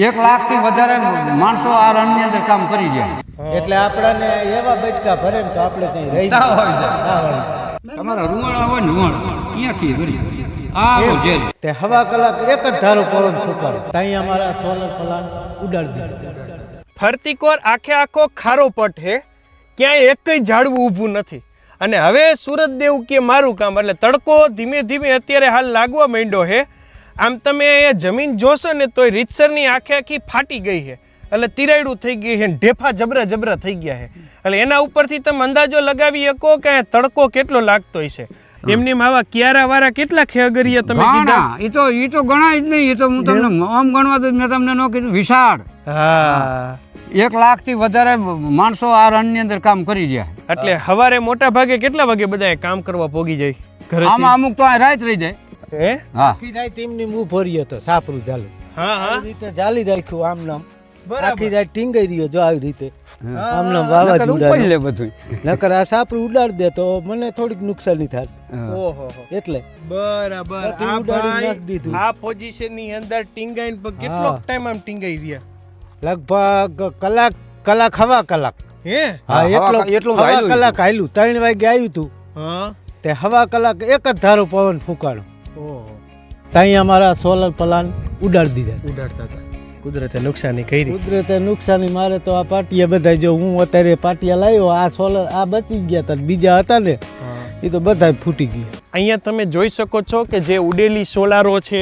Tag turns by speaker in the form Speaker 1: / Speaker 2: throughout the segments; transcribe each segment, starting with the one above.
Speaker 1: 1 લાખથી વધારે માણસો આ રણની અંદર કામ કરી રહ્યા.
Speaker 2: એટલે આપણને એવા બેઠકા ભરે ને તો આપણે ત્યાં રહી
Speaker 1: તમારા રૂવાડા હોય ને અહીંયાથી કરી
Speaker 2: તે હવા કલાક એક જ ધારો પવન ફૂંકારો ત્યાં અમારા સોલર પ્લાન્ટ ઉડાડી દીધો.
Speaker 3: ફરતી કોર આખો ખારો પટ હે, ક્યાંય એક કઈ ઝાડવું ઊભું નથી. અને હવે સુરતદેવ કે મારું કામ એટલે તડકો ધીમે ધીમે અત્યારે હાલ લાગવા માંડ્યો હે. આમ તમે અહીંયા જમીન જોશો ને તોય રીતસરની આખી ફાટી ગઈ છે, એટલે તિરાયડું થઈ ગઈ છે, ઢેફા જબરા થઈ ગયા છે. એટલે એના ઉપરથી તમે અંદાજો લગાવી શકો કે તડકો કેટલો લાગતો હશે. એમની આવા કિયારા વાળા કેટલા ખેગરિયા તમે કીધા?
Speaker 1: એ તો ગણાય જ નહીં. એ તો હું તમને આમ ગણવા દઉં, મેં તમને ન કીધું વિશાળ.
Speaker 3: હા,
Speaker 1: 1 લાખથી વધારે માણસો આ રણની અંદર કામ કરી રહ્યા.
Speaker 3: એટલે હવારે મોટા ભાગે કેટલા વાગે બધા કામ કરવા પોગી જાય ઘરે?
Speaker 1: આમાં અમુક તો આ રાત રહી જાય.
Speaker 3: હે
Speaker 1: હા,
Speaker 2: તેમની મું ભર્યો તો સાપરું ચાલુ
Speaker 3: હા
Speaker 2: રીતે ચાલી રાખ્યું આમ નામ
Speaker 3: બરાબર.
Speaker 2: આખી રાત ટીંગાઈ રહ્યો જો આવી રીતે આમ નામ વાવાઝોડા
Speaker 1: લે બધું.
Speaker 2: નકર આ સાપરું ઉડાડી દે તો મને થોડીક નુકસાની થાય
Speaker 3: ઓહો
Speaker 2: એટલે
Speaker 3: બરાબર.
Speaker 2: બધું
Speaker 3: આ
Speaker 2: ઉડાડી
Speaker 3: ભાઈ
Speaker 2: નાખી દીધું.
Speaker 3: આ પોઝિશન ની અંદર ટીંગાઈને પર કેટલો ટાઈમ આમ ટીંગાઈ રહ્યા?
Speaker 2: લગભગ કલાક હવા કલાક.
Speaker 3: હે
Speaker 2: હા
Speaker 1: એટલું
Speaker 2: એટલું હવા
Speaker 1: હાલ્યું
Speaker 2: કલાક હાલ્યું 3 વાગે આવ્યું તું
Speaker 3: હા
Speaker 2: તે હવા કલાક એક જ ધારો પવન ફૂંકાણો.
Speaker 3: ઓહો,
Speaker 2: ત્યાં અમારા સોલર પ્લાન્ટ ઉડાડી દીધા.
Speaker 3: ઉડાડતા હતા. કુદરતે નુકસાની કરી.
Speaker 2: કુદરતે નુકસાની મારે તો આ પાટિયા બધા જો હું અત્યારે પાટિયા લાવ્યો આ સોલર આ બચી ગયા હતા બીજા હતા ને એ તો બધા ફૂટી ગયા.
Speaker 3: અહીંયા તમે જોઈ શકો છો કે જે ઉડેલી સોલારો છે,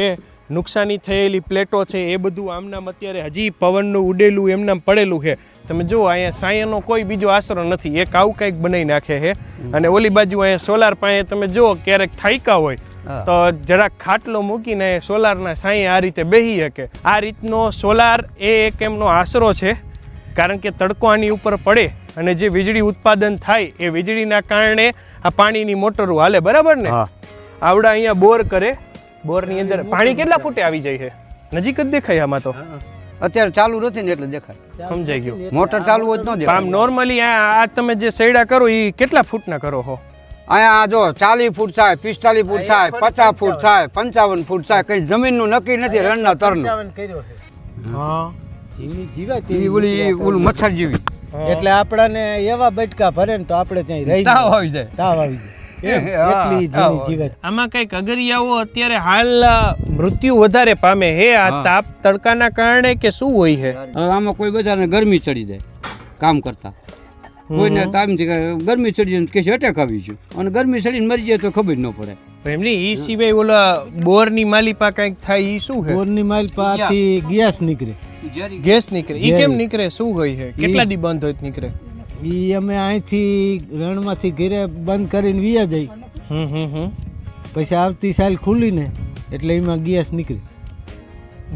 Speaker 3: નુકસાની થયેલી પ્લેટો છે, એ બધું આમનામ અત્યારે હજી પવનનું ઉડેલું એમનામ પડેલું છે. તમે જુઓ અહીંયા સાયાનો કોઈ બીજો આશરો નથી, એક આવું કંઈક બનાવી નાખે છે. અને ઓલી બાજુ અહીંયા સોલાર પાસે તમે જુઓ ક્યારેક થાયકા હોય તો જરાક ખાટલો મૂકીને સોલારના સાંયે આ રીતે બેસી શકે. આ રીતનો સોલાર એ એક એમનો આશરો છે, કારણ કે તડકો આની ઉપર પડે અને જે વીજળી ઉત્પાદન થાય એ વીજળીના કારણે આ પાણીની મોટરો હાલે. બરાબર ને? આવડા અહીંયા બોર કરે, બોરની અંદર પાણી કેટલા ફૂટે આવી જાય છે? નજીક જ દેખાય આમાં તો.
Speaker 1: અત્યારે ચાલુ નથી ને એટલે દેખાય.
Speaker 3: સમજાઈ ગયું.
Speaker 1: મોટર ચાલુ હોય તો ન દેખાય.
Speaker 3: આમ નોર્મલી આ તમે જે સૈડા કરો એ કેટલા ફૂટના કરો હો?
Speaker 1: અહીંયા જો 40 ફૂટ થાય, 45 ફૂટ થાય, 50 ફૂટ થાય, 55 ફૂટ થાય. કઈ જમીનનું નક્કી નથી રણના તરનું.
Speaker 3: હા,
Speaker 1: ઓલું મચ્છર જેવી.
Speaker 2: એટલે આપણને એવા બેઠકા ભરે ને તો આપણે ત્યાં રહી
Speaker 1: તાવ આવી જાય.
Speaker 2: તાવ આવી જાય એટલી જીવી જીવત.
Speaker 3: આમાં કઈક અગરિયાઓ અત્યારે હાલ મૃત્યુ વધારે પામે હે આ તાપ તડકાના કારણે કે શું હોય છે?
Speaker 1: હવે આમાં કોઈ બધાને ગરમી ચડી જાય કામ કરતા, કોઈને તામથી ગરમી ચડી જાય કે અટેક આવી ગયું અને ગરમી ચડીને મરી જાય તો ખબર ન પડે.
Speaker 3: એમની ઈ સિવાય ઓલા બોરની માલિપા કઈક થાય ઈ શું છે?
Speaker 2: બોરની માઇલ પાથી ગેસ નીકળે.
Speaker 3: ગેસ નીકળે. ઈ કેમ નીકળે? શું હોય છે? કેટલા દી બંધ હોય નીકળે?
Speaker 2: ઈ અમે અહીંથી રણમાંથી ઘરે બંધ કરીને વિયા જઈ. પછી આવતી સાલ ખુલીને એટલે એમાં ગેસ નીકળે.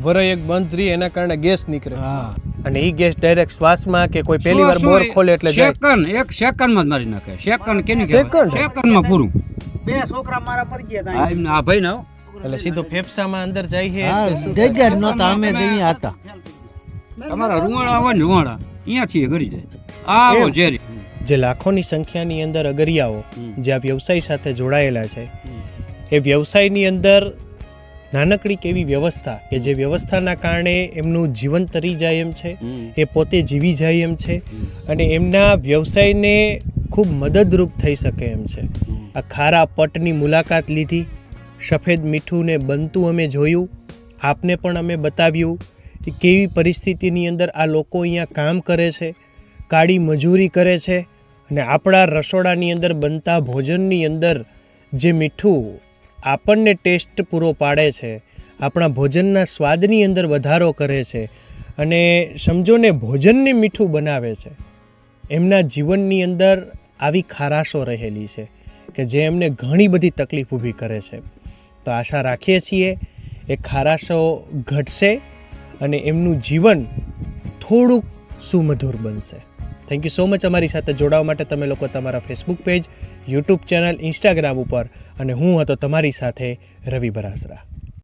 Speaker 3: વરય એક બંધ રહી એના કારણે ગેસ નીકળે.
Speaker 2: હા,
Speaker 3: અને ઈ ગેસ ડાયરેક્ટ શ્વાસમાં કે કોઈ પહેલી વાર બોર ખોલે એટલે જાય.
Speaker 1: એક સેકન્ડમાં જ મારી નાખે. સેકન્ડ કેની
Speaker 3: સેકન્ડ?
Speaker 1: સેકન્ડમાં પૂરું.
Speaker 2: 2 છોકરા મારા મરી ગયા
Speaker 1: આ ભાઈ ના
Speaker 3: એટલે સીધો ફેફસામાં અંદર જાય છે.
Speaker 2: હા, જગ્યા જ નહોતા અમે અહીંયા હતા.
Speaker 1: તમારા રૂવાડા હોય ને રૂવાડા અહીંયાથી ગળી જાય. આવો ઝેરી
Speaker 3: જે લાખોની સંખ્યાની અંદર અગરિયાઓ જે આ વ્યવસાય સાથે જોડાયેલા છે, એ વ્યવસાયની અંદર નાનકડી કેવી વ્યવસ્થા કે જે વ્યવસ્થાના કારણે એમનું જીવન તરી જાય એમ છે, એ પોતે જીવી જાય એમ છે અને એમના વ્યવસાયને ખૂબ મદદરૂપ થઈ શકે એમ છે. આ ખારા પટની મુલાકાત લીધી, સફેદ મીઠુંને બનતું અમે જોયું, આપને પણ અમે બતાવ્યું કે કેવી પરિસ્થિતિની અંદર આ લોકો અહીંયા કામ કરે છે, કાળી મજૂરી કરે છે અને આપણા રસોડાની અંદર બનતા ભોજનની અંદર જે મીઠું આપણને ટેસ્ટ પૂરો પાડે છે, આપણા ભોજનના સ્વાદની અંદર વધારો કરે છે અને સમજો ને ભોજનને મીઠું બનાવે છે. એમના જીવનની અંદર આવી ખારાશો રહેલી છે કે જે એમને ઘણી બધી તકલીફ ઊભી કરે છે. તો આશા રાખીએ છીએ એ ખારાશો ઘટશે અને એમનું જીવન થોડુંક સુમધુર બનશે. થેન્ક યુ સો મચ અમારી સાથે જોડાવા માટે. તમે લોકો તમારા Facebook page, YouTube channel, Instagram ઉપર અને હું હતો તમારી સાથે રવિ બરાસરા.